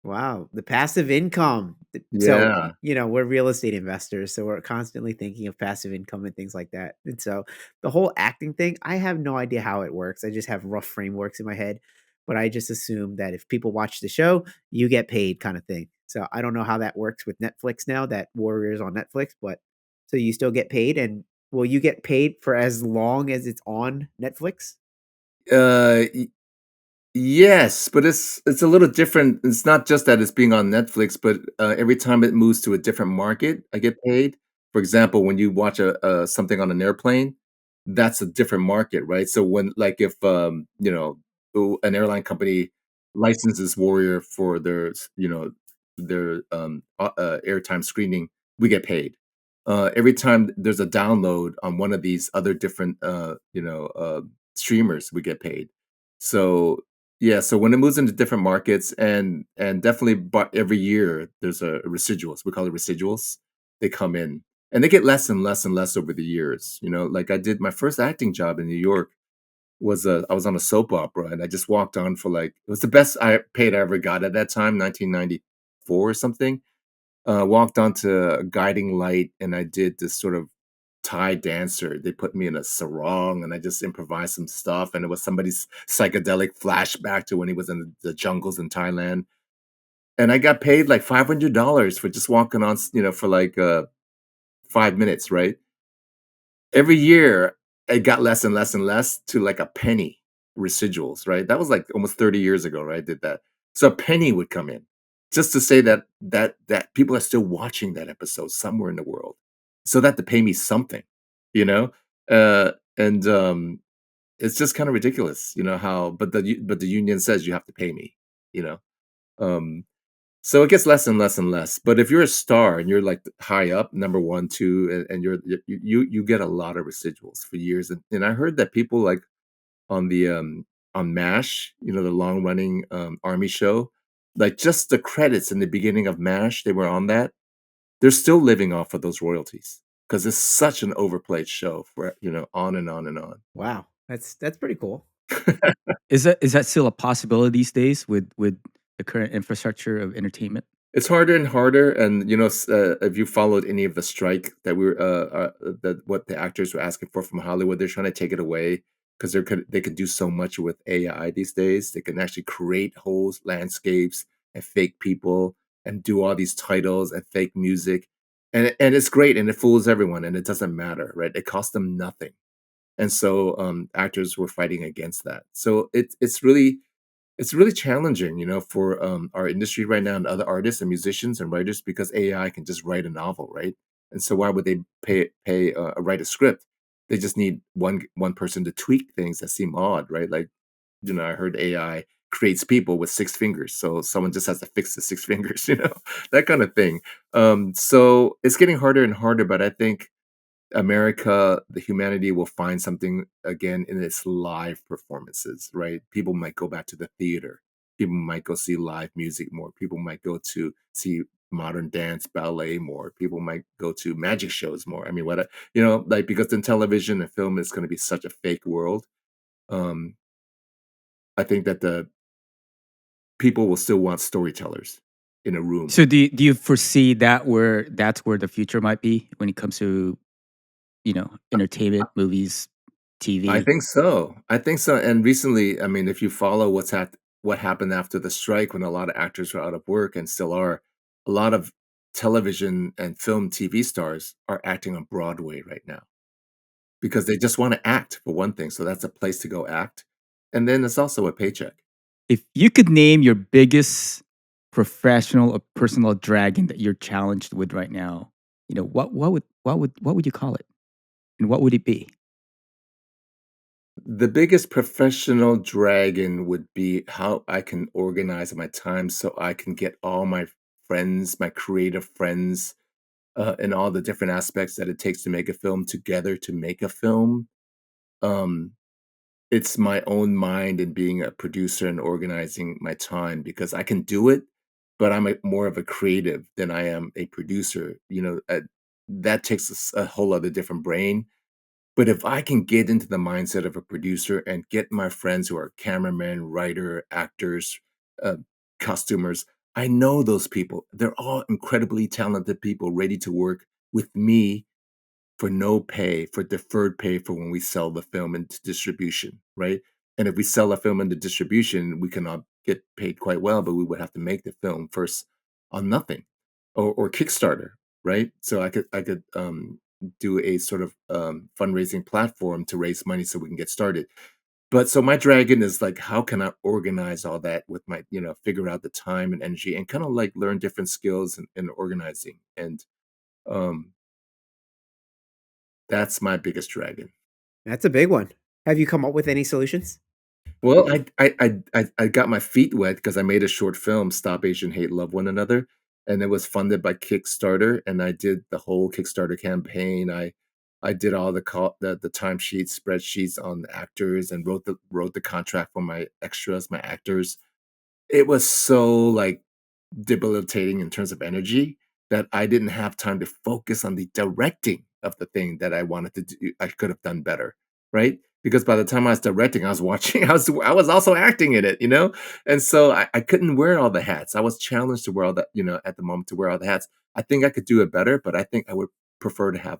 Wow, the passive income. So, Yeah. we're real estate investors, so we're constantly thinking of passive income and things like that. And so the whole acting thing, I have no idea how it works. I just have rough frameworks in my head, but I just assume that if people watch the show, you get paid kind of thing. So I don't know how that works with Netflix now that Warriors on Netflix, but so you still get paid, and will you get paid for as long as it's on Netflix? Uh, Yes, but it's a little different. It's not just that it's being on Netflix, but, every time it moves to a different market, I get paid. For example, when you watch something on an airplane, that's a different market, right? So when like if, an airline company licenses Warrior for their airtime screening, we get paid. Every time there's a download on one of these other different, streamers, we get paid. So yeah, so when it moves into different markets and definitely but every year there's a residuals. We call it residuals. They come in and they get less and less and less over the years. Like I did my first acting job in New York was I was on a soap opera and I just walked on for like it was the best I paid I ever got at that time, 1994 or something. Walked onto a guiding light and I did this sort of Thai dancer. They put me in a sarong and I just improvised some stuff. And it was somebody's psychedelic flashback to when he was in the jungles in Thailand. And I got paid like $500 for just walking on, for like 5 minutes, right? Every year it got less and less and less to like a penny residuals, right? That was like almost 30 years ago, right? I did that. So a penny would come in just to say that people are still watching that episode somewhere in the world. So that to pay me something, you know? And it's just kind of ridiculous, how but the union says you have to pay me, you know. Um so it gets less and less and less. But if you're a star and you're like high up, number one, two, and you get a lot of residuals for years. And I heard that people like on the on MASH, the long running army show, like just the credits in the beginning of MASH, they were on that. They're still living off of those royalties because it's such an overplayed show for on and on and on. Wow, that's pretty cool. Is that still a possibility these days with the current infrastructure of entertainment? It's harder and harder, and if you followed any of the strike that that what the actors were asking for from Hollywood, they're trying to take it away because they could do so much with AI these days. They can actually create whole landscapes and fake people and do all these titles and fake music, and it's great and it fools everyone and it doesn't matter, right? It costs them nothing, and so actors were fighting against that. So it's really challenging, for our industry right now and other artists and musicians and writers because AI can just write a novel, right? And so why would they pay write a script? They just need one person to tweak things that seem odd, right? Like I heard AI creates people with six fingers, so someone just has to fix the six fingers, that kind of thing. So it's getting harder and harder, but I think America, the humanity will find something again in its live performances, right? People might go back to the theater. People might go see live music more. People might go to see modern dance, ballet more. People might go to magic shows more. I mean, like because in television and film is going to be such a fake world. Um, I think that people will still want storytellers in a room. So do you foresee that where that's where the future might be when it comes to, entertainment, movies, I TV? think so. I think so. And recently, I mean, if you follow what happened after the strike when a lot of actors were out of work and still are, a lot of television and film TV stars are acting on Broadway right now because they just want to act for one thing. So that's a place to go act. And then it's also a paycheck. If you could name your biggest professional or personal dragon that you're challenged with right now, what would you call it? And what would it be? The biggest professional dragon would be how I can organize my time so I can get all my friends, my creative friends, and all the different aspects that it takes to make a film together to make a film. Um, it's my own mind and being a producer and organizing my time because I can do it, but I'm more of a creative than I am a producer. That takes a whole other different brain, but if I can get into the mindset of a producer and get my friends who are cameramen, writer, actors, uh, costumers, I know those people. They're all incredibly talented people ready to work with me for no pay, for deferred pay for when we sell the film into distribution, right? And if we sell a film into distribution, we cannot get paid quite well, but we would have to make the film first on nothing or Kickstarter, right? So I could do a sort of fundraising platform to raise money so we can get started. But so my dragon is like, how can I organize all that with my, figure out the time and energy and kind of like learn different skills in organizing. And um, that's my biggest dragon. That's a big one. Have you come up with any solutions? Well, I got my feet wet because I made a short film, "Stop Asian Hate, Love One Another," and it was funded by Kickstarter, and I did the whole Kickstarter campaign. I did all the timesheets, spreadsheets on the actors, and wrote the contract for my extras, my actors. It was so, like, debilitating in terms of energy that I didn't have time to focus on the directing of the thing that I wanted to do. I could have done better, right? Because by the time I was directing, I was watching, I was also acting in it, And so I couldn't wear all the hats. I was challenged to wear all the, at the moment to wear all the hats. I think I could do it better, but I think I would prefer to have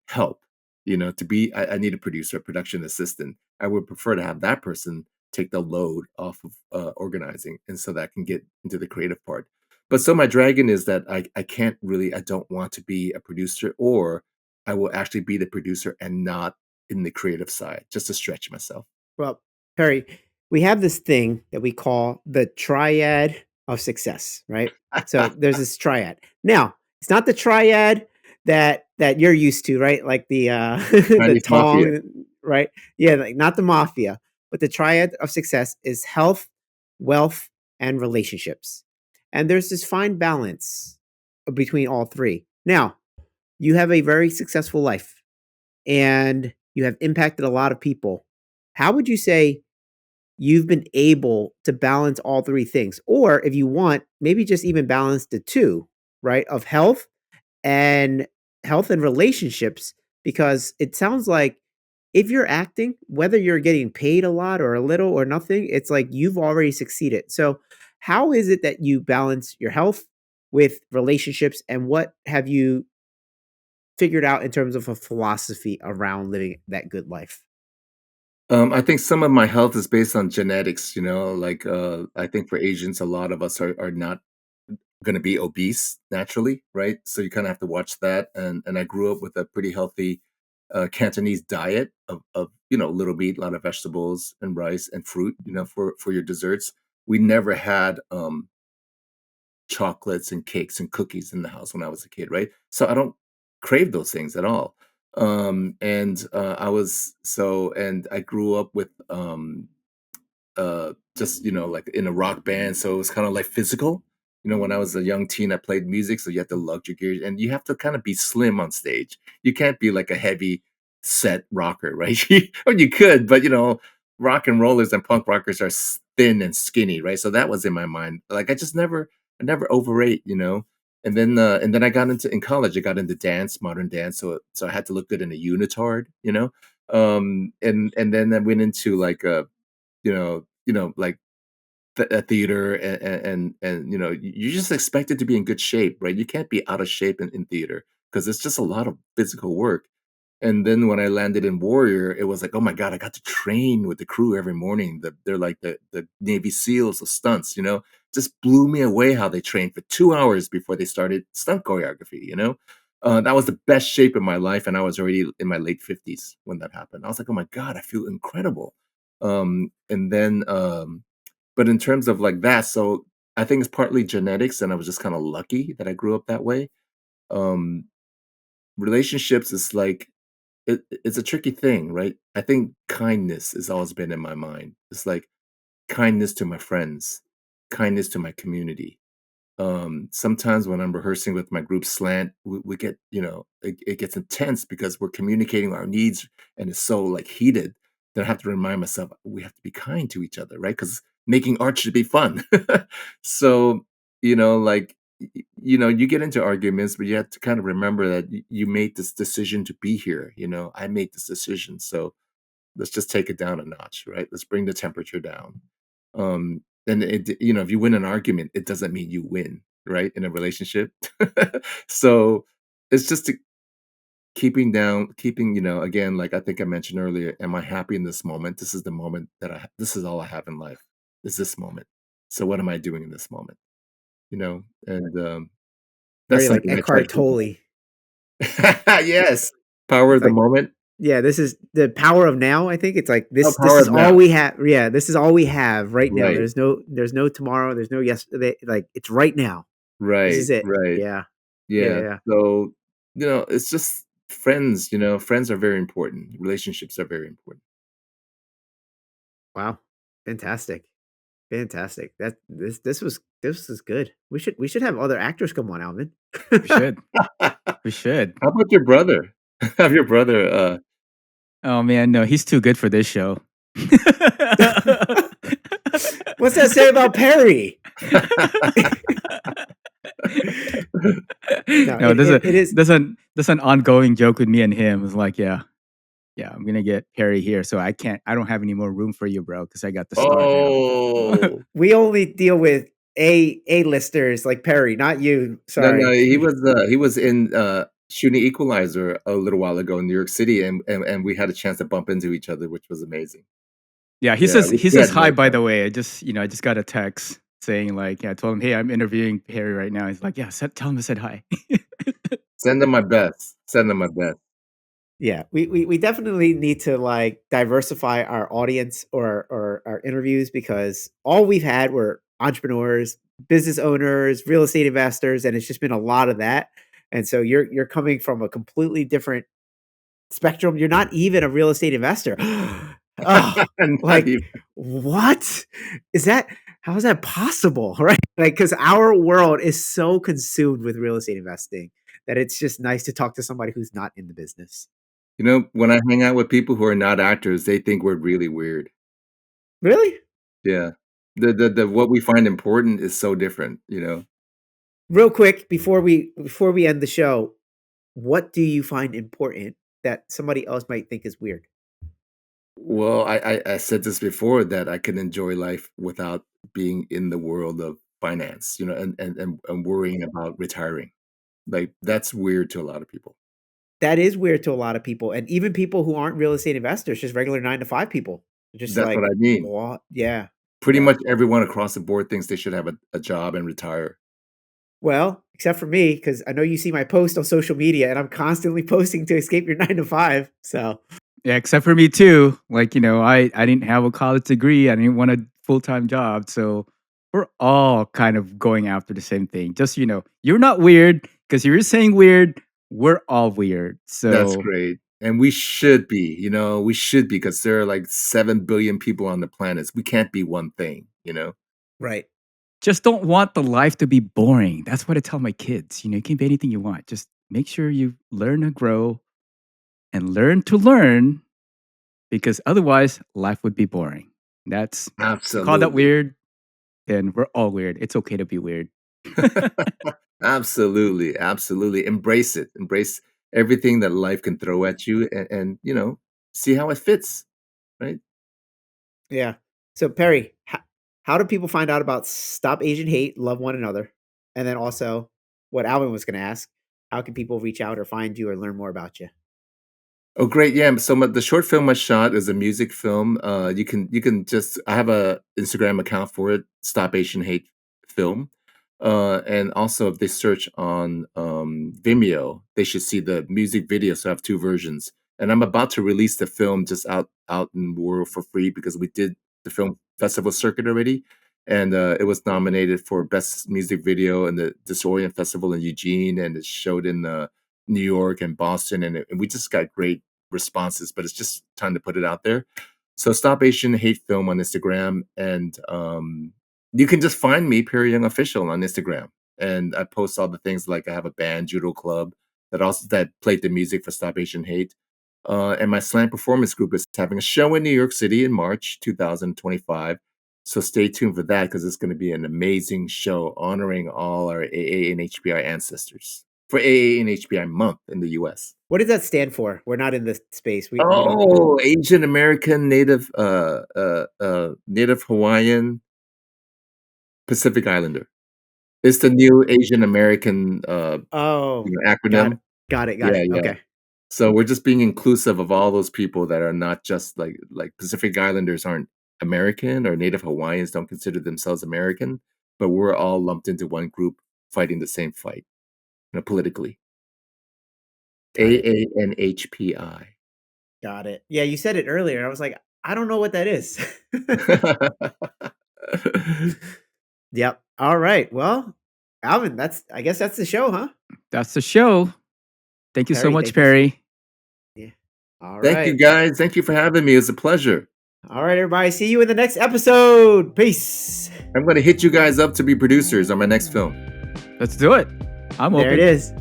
help, I need a producer, a production assistant. I would prefer to have that person take the load off of organizing, and so that I can get into the creative part. But so my dragon is that I can't really, I don't want to be a producer, or I will actually be the producer and not in the creative side, just to stretch myself. Well, Perry, we have this thing that we call the triad of success, right? So there's this triad. Now, it's not the triad that you're used to, right? Like the the Chinese mafia. tong, right? Yeah, like not the mafia, but the triad of success is health, wealth, and relationships. And there's this fine balance between all three. Now, you have a very successful life and you have impacted a lot of people. How would you say you've been able to balance all three things? Or if you want, maybe just even balance the two, right? Of and health and relationships, because it sounds like if you're acting, whether you're getting paid a lot or a little or nothing, it's like you've already succeeded. So, how is it that you balance your health with relationships, and what have you figured out in terms of a philosophy around living that good life? I think some of my health is based on genetics, like I think for Asians, a lot of us are not going to be obese naturally, right? So you kind of have to watch that. And I grew up with a pretty healthy Cantonese diet of little meat, a lot of vegetables and rice and fruit, for your desserts. We never had chocolates and cakes and cookies in the house when I was a kid, right? So I don't crave those things at all. And I grew up with just like in a rock band, so it was kind of like physical. When I was a young teen, I played music, so you have to lug your gear, and you have to kind of be slim on stage. You can't be like a heavy set rocker, right? Or you could, but rock and rollers and punk rockers are thin and skinny, right? So that was in my mind. Like I never overate, and then I got into in college. I got into dance, modern dance, so I had to look good in a unitard, and then I went into like like theater, and you're just expected to be in good shape, right? You can't be out of shape in theater because it's just a lot of physical work. And then when I landed in Warrior, it was like, oh my God, I got to train with the crew every morning. They're like the Navy SEALs of stunts, just blew me away how they trained for 2 hours before they started stunt choreography. That was the best shape of my life. And I was already in my late 50s when that happened. I was like, oh my God, I feel incredible. And then, but in terms of like that, so I think it's partly genetics, and I was just kind of lucky that I grew up that way. Um, Relationships is like, it's a tricky thing, right? I think kindness has always been in my mind. It's like kindness to my friends, kindness to my community. Sometimes when I'm rehearsing with my group Slant, we get, it gets intense because we're communicating our needs, and it's so like heated that I have to remind myself we have to be kind to each other, right? Because making art should be fun. So, like, you get into arguments, but you have to kind of remember that you made this decision to be here. I made this decision. So let's just take it down a notch, right? Let's bring the temperature down. And if you win an argument, it doesn't mean you win, right? In a relationship. So it's just keeping, again, like I think I mentioned earlier, am I happy in this moment? This is the moment this is all I have in life, is this moment. So what am I doing in this moment? And that's Very like something I try to Eckhart keep. Tolle. Yes, power It's of the like, moment. yeah, this is the power of now. I think it's like No, this power is of all now. we have. Yeah, this is all we have right now. Right, There's no tomorrow, there's no yesterday. Like it's right now. This right, is it. right. Yeah. Yeah, Yeah. yeah. So, it's just friends. Friends are very important. Relationships are very important. Wow. Fantastic. Fantastic. This was good. We should have other actors come on, Alvin. We should. How We should. about your brother? Have your brother, Oh man, no, he's too good for this show. What's that say about Perry? No, No, it is. there's an ongoing joke with me and him. It's like, yeah, yeah, I'm gonna get Perry here, so I don't have any more room for you, bro, because I got the star now. Oh. We only deal with A-listers like Perry, not you. No, no, Sorry. he was in, Shooting Equalizer a little while ago in New York City, and we had a chance to bump into each other, which was amazing. Yeah, Yeah, he we says had a hi. nice By the time. way, I just got a text saying like, yeah, I told him, hey, I'm interviewing Perry right now. He's like, yeah, tell him I said hi. Send them my best. Send them my best. Yeah, we definitely need to like diversify our audience or our interviews because all we've had were entrepreneurs, business owners, real estate investors, and it's just been a lot of that. And so you're coming from a completely different spectrum. You're not even a real estate investor. Oh, Not like even. what is that? How is that possible? Right? Like, because our world is so consumed with real estate investing that it's just nice to talk to somebody who's not in the business. When I hang out with people who are not actors, they think we're really weird. Really? Yeah. The what we find important is so different. Real quick before we end the show, what do you find important that somebody else might think is weird? Well, I said this before that I can enjoy life without being in the world of finance, and worrying about retiring. Like, that's weird to a lot of people. That is weird to a lot of people, and even people who aren't real estate investors, just regular 9 to 5 people. Just That's what like, I mean. what? Yeah, Pretty yeah. much everyone across the board thinks they should have a job and retire. Well, except for me, because I know you see my post on social media, and I'm constantly posting to escape your 9 to 5. So Yeah, except for me too. Like, I didn't have a college degree. I didn't want a full-time job. So we're all kind of going after the same thing. Just, you're not weird because you're saying weird. We're all weird. That's So great. And we should be, because there are like 7 billion people on the planet. We can't be one thing. right, just don't want the life to be boring. That's what I tell my kids. You can be anything you want. Just make sure you learn to grow and learn to learn because otherwise life would be boring. That's you call that Absolutely. weird, then we're all weird. It's okay to be weird. Absolutely, absolutely. Embrace it. Embrace everything that life can throw at you, and see how it fits, right? yeah. So Perry, how do people find out about Stop Asian Hate, Love One Another? And then also, what Alvin was going to ask, how can people reach out or find you or learn more about you? Oh, great! Yeah. So the short film I shot is a music film. You can just I have a Instagram account for it. Stop Asian Hate Film. And also, if they search on Vimeo, they should see the music video. So I have two versions, and I'm about to release the film just out in the world for free because we did the film festival circuit already, and it was nominated for best music video in the Disorient Festival in Eugene, and it showed in New York and Boston, and we just got great responses. But it's just time to put it out there. So Stop Asian Hate Film on Instagram, and you can just find me, Perry Young Official, on Instagram. And I post all the things like I have a band, Judo Club, that played the music for Stop Asian Hate. And my slam performance group is having a show in New York City in March 2025. So stay tuned for that because it's going to be an amazing show honoring all our AA and HBI ancestors for AA and HBI month in the US. What does that stand for? We're not in this space. We don't. Oh, Asian American, Native Hawaiian, Pacific Islander. It's the new Asian American, Oh, got it. acronym. Got it. Got Yeah, it. yeah. Okay. So we're just being inclusive of all those people that are not just like Pacific Islanders aren't American or Native Hawaiians don't consider themselves American, but we're all lumped into one group fighting the same fight, politically. Got it. AANHPI. Got it. Yeah, you said it earlier. I was like, I don't know what that is. Yep. All right. Well, Alvin, I guess that's the show, huh? That's the show. Thank you so Perry, much, thank you. Perry. Yeah. All Thank you, right. guys. Thank you for having me. It's a pleasure. All right, everybody. See you in the next episode. Peace. I'm going to hit you guys up to be producers on my next film. Let's do it. I'm There open. it is.